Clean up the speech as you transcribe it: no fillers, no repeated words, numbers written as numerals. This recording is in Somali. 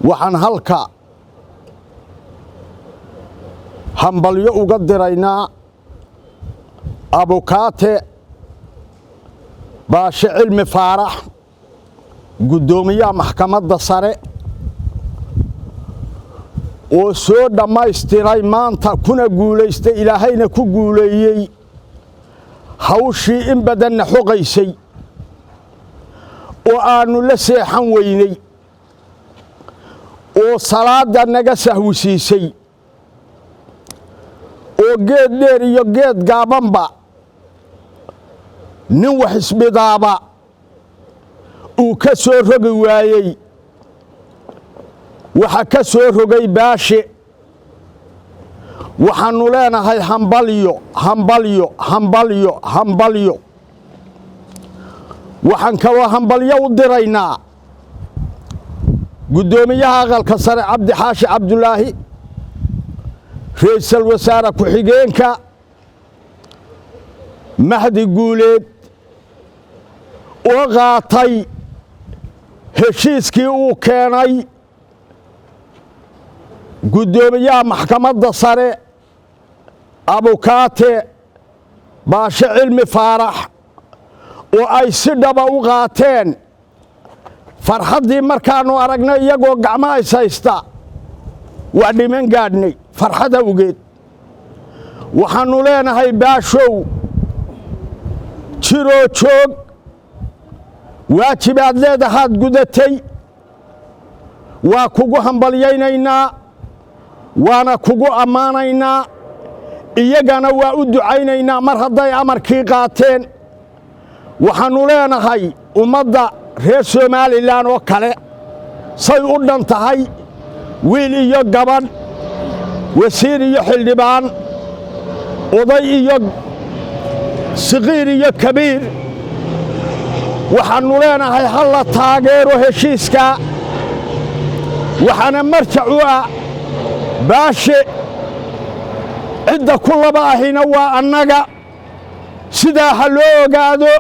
waxaan halka hambalyo uga diraynaa abukaate baashe cilmi faarax guddoomiyaha maxkamadda sare oo soo dhammaystiray maanta kuna guulaystay ilaahayna ku guuleeyey hawshii in badanna xoqaysay oo aannu la seexan weynay oo salaadda naga sahwisiisay oo geed dheer iyo geed gaabanba nin wax isbidaaba uu ka soo rogi waayey waxa ka soo rogay baashe waxaannu leenahay hambalyo hambalyo hambalyo hambalyo waxaan kaloo hambalyo u diraynaa guddoomiyaha aqalka sare cabdi xaashi cabdulaahi ra'iisul wasaare ku-xigeenka mahdi guuleed oo qaatay heshiiskii uu keenay guddoomiyaha maxkamadda sare abukaate baashe cilmi faarax oo ay si dhaba u qaateen farxaddii markaannu aragnay iyagoo gacmo is haysta waa dhiman gaadhnay farxad awgeed waxaannu leenahay baashow jiroo joog waajibaad leedahaad gudatay waa kugu hambalyaynaynaa waana kugu ammaanaynaa iyagana waa u ducaynaynaa mar hadday amarkii qaateen waxaannu leenahay ummadda reer somalilan oo kale say u dhan tahay wiil iyo gabadh wasiir iyo xildhibaan oday iyo saqiir iyo kabiir waxaannu leenahay ha la taageero heshiiskaa waxaana marjac u ah baashe cidda ku laba ahina waa annaga sidaa ha loo ogaado